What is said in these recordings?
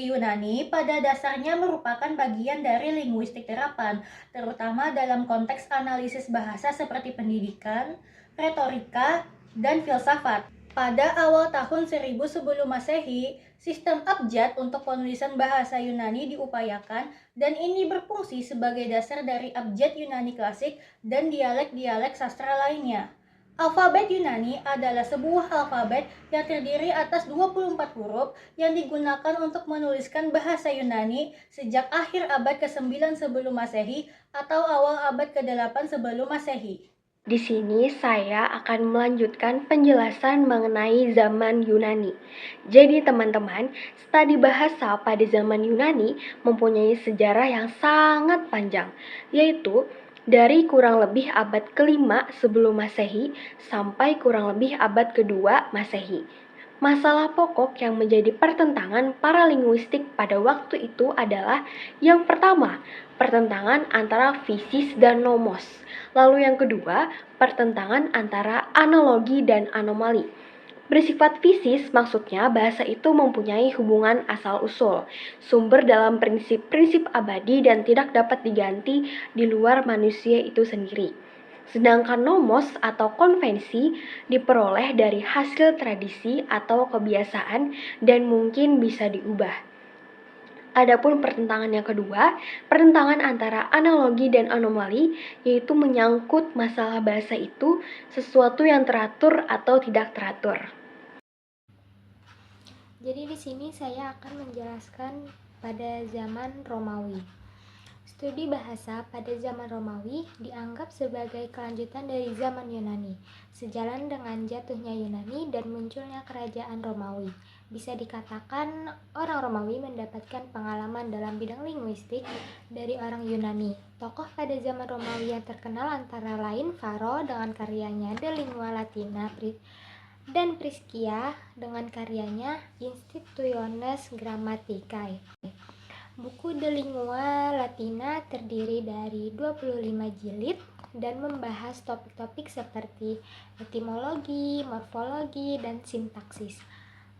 studi Yunani pada dasarnya merupakan bagian dari linguistik terapan, terutama dalam konteks analisis bahasa seperti pendidikan, retorika, dan filsafat. Pada awal tahun 1000 sebelum Masehi, sistem abjad untuk penulisan bahasa Yunani diupayakan dan ini berfungsi sebagai dasar dari abjad Yunani klasik dan dialek-dialek sastra lainnya. Alfabet Yunani adalah sebuah alfabet yang terdiri atas 24 huruf yang digunakan untuk menuliskan bahasa Yunani sejak akhir abad ke-9 sebelum Masehi atau awal abad ke-8 sebelum Masehi. Di sini saya akan melanjutkan penjelasan mengenai zaman Yunani. Jadi teman-teman, studi bahasa pada zaman Yunani mempunyai sejarah yang sangat panjang, yaitu dari kurang lebih abad ke-5 sebelum Masehi sampai kurang lebih abad ke-2 Masehi. Masalah pokok yang menjadi pertentangan para linguistik pada waktu itu adalah yang pertama, pertentangan antara fisis dan nomos. Lalu yang kedua, pertentangan antara analogi dan anomali. Bersifat fisis maksudnya bahasa itu mempunyai hubungan asal-usul, sumber dalam prinsip-prinsip abadi dan tidak dapat diganti di luar manusia itu sendiri. Sedangkan nomos atau konvensi diperoleh dari hasil tradisi atau kebiasaan dan mungkin bisa diubah. Adapun pertentangan yang kedua, pertentangan antara analogi dan anomali, yaitu menyangkut masalah bahasa itu sesuatu yang teratur atau tidak teratur. Jadi di sini saya akan menjelaskan pada zaman Romawi. Studi bahasa pada zaman Romawi dianggap sebagai kelanjutan dari zaman Yunani, sejalan dengan jatuhnya Yunani dan munculnya kerajaan Romawi. Bisa dikatakan orang Romawi mendapatkan pengalaman dalam bidang linguistik dari orang Yunani. Tokoh pada zaman Romawi yang terkenal antara lain Varro dengan karyanya De Lingua Latina dan Priscia dengan karyanya Institutiones Grammaticae. Buku De Lingua Latina terdiri dari 25 jilid dan membahas topik-topik seperti etimologi, morfologi, dan sintaksis.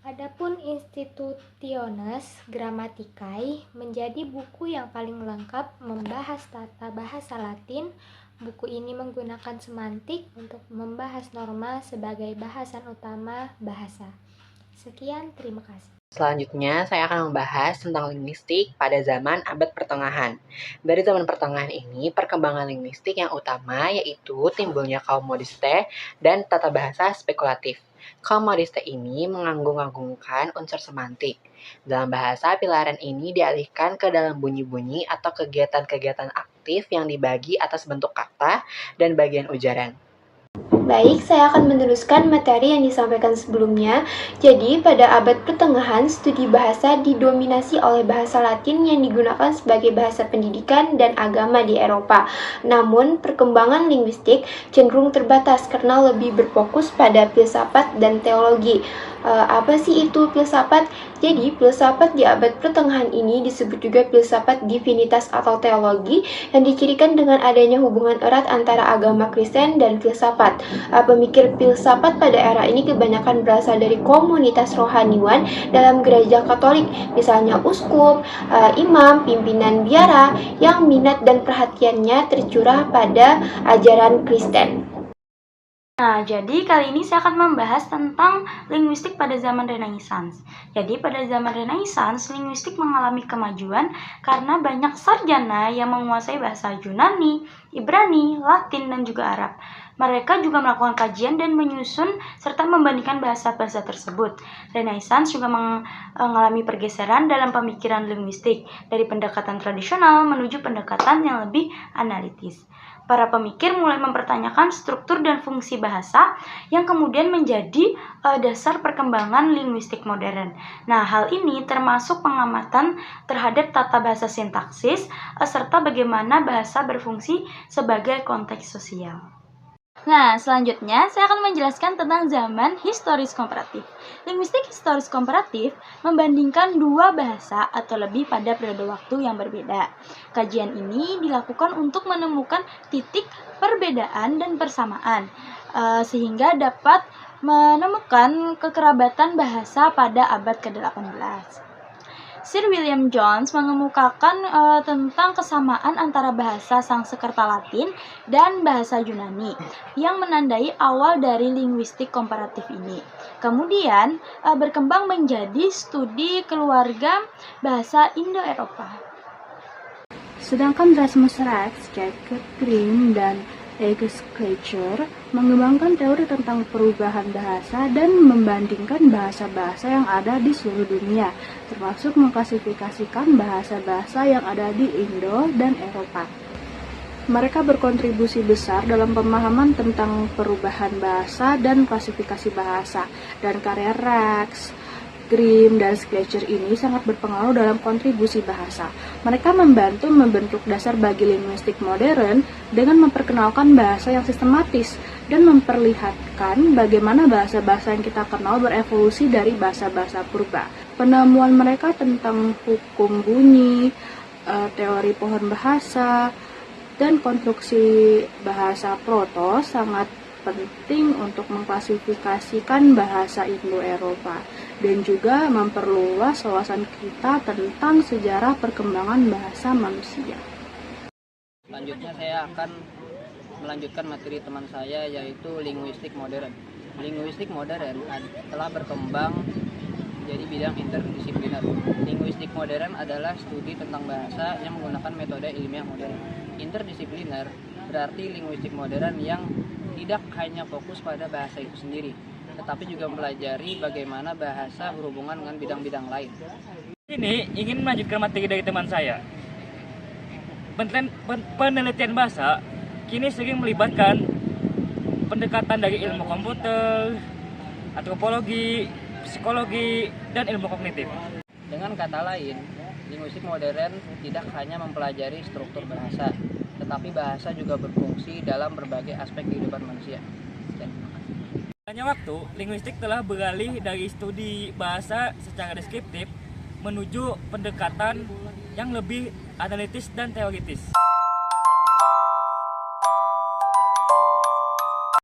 Adapun Institutiones Grammaticae menjadi buku yang paling lengkap membahas tata bahasa Latin. Buku ini menggunakan semantik untuk membahas norma sebagai bahasan utama bahasa. Sekian, terima kasih. Selanjutnya, saya akan membahas tentang linguistik pada zaman abad pertengahan. Dari zaman pertengahan ini, perkembangan linguistik yang utama yaitu timbulnya kaum modiste dan tata bahasa spekulatif. Kaum modiste ini mengagungkan unsur semantik. Dalam bahasa, pilaran ini dialihkan ke dalam bunyi-bunyi atau kegiatan-kegiatan aktif yang dibagi atas bentuk kata dan bagian ujaran. Baik, saya akan meneruskan materi yang disampaikan sebelumnya. Jadi, pada abad pertengahan, studi bahasa didominasi oleh bahasa Latin yang digunakan sebagai bahasa pendidikan dan agama di Eropa. Namun, perkembangan linguistik cenderung terbatas karena lebih berfokus pada filsafat dan teologi. Apa sih itu filsafat? Jadi, filsafat di abad pertengahan ini disebut juga filsafat divinitas atau teologi yang dicirikan dengan adanya hubungan erat antara agama Kristen dan filsafat. Pemikir filsafat pada era ini kebanyakan berasal dari komunitas rohaniwan dalam gereja Katolik, misalnya uskup, imam, pimpinan biara yang minat dan perhatiannya tercurah pada ajaran Kristen. Nah, jadi kali ini saya akan membahas tentang linguistik pada zaman Renaissance. Jadi pada zaman Renaissance, linguistik mengalami kemajuan karena banyak sarjana yang menguasai bahasa Yunani, Ibrani, Latin, dan juga Arab. Mereka juga melakukan kajian dan menyusun serta membandingkan bahasa-bahasa tersebut. Renaissance juga mengalami pergeseran dalam pemikiran linguistik dari pendekatan tradisional menuju pendekatan yang lebih analitis. Para pemikir mulai mempertanyakan struktur dan fungsi bahasa yang kemudian menjadi dasar perkembangan linguistik modern. Nah, hal ini termasuk pengamatan terhadap tata bahasa sintaksis serta bagaimana bahasa berfungsi sebagai konteks sosial. Nah, selanjutnya saya akan menjelaskan tentang zaman historis komparatif. Linguistik historis komparatif membandingkan dua bahasa atau lebih pada periode waktu yang berbeda. Kajian ini dilakukan untuk menemukan titik perbedaan dan persamaan, sehingga dapat menemukan kekerabatan bahasa pada abad ke-18. Sir William Jones mengemukakan tentang kesamaan antara bahasa Sanskerta Latin dan bahasa Yunani yang menandai awal dari linguistik komparatif ini. Kemudian berkembang menjadi studi keluarga bahasa Indo-Eropa. Sedangkan Rasmus Rex, Jacob Grimm, dan Eges Schleicher mengembangkan teori tentang perubahan bahasa dan membandingkan bahasa-bahasa yang ada di seluruh dunia, termasuk mengklasifikasikan bahasa-bahasa yang ada di Indo dan Eropa. Mereka berkontribusi besar dalam pemahaman tentang perubahan bahasa dan klasifikasi bahasa, dan karya Rex, Grimm, dan Schleicher ini sangat berpengaruh dalam kontribusi bahasa. Mereka membantu membentuk dasar bagi linguistik modern dengan memperkenalkan bahasa yang sistematis dan memperlihatkan bagaimana bahasa-bahasa yang kita kenal berevolusi dari bahasa-bahasa purba. Penemuan mereka tentang hukum bunyi, teori pohon bahasa, dan konstruksi bahasa proto sangat penting untuk mengklasifikasikan bahasa Indo-Eropa dan juga memperluas wawasan kita tentang sejarah perkembangan bahasa manusia. Selanjutnya saya akan melanjutkan materi teman saya yaitu linguistik modern. Linguistik modern telah berkembang menjadi bidang interdisipliner. Linguistik modern adalah studi tentang bahasa yang menggunakan metode ilmiah modern. Interdisipliner berarti linguistik modern yang tidak hanya fokus pada bahasa itu sendiri, tetapi juga mempelajari bagaimana bahasa berhubungan dengan bidang-bidang lain. Ini ingin melanjutkan materi dari teman saya. Penelitian bahasa kini sering melibatkan pendekatan dari ilmu komputer, antropologi, psikologi, dan ilmu kognitif. Dengan kata lain, linguistik modern tidak hanya mempelajari struktur bahasa, tetapi bahasa juga berfungsi dalam berbagai aspek kehidupan manusia. Hanya waktu, linguistik telah beralih dari studi bahasa secara deskriptif menuju pendekatan yang lebih analitis dan teoritis.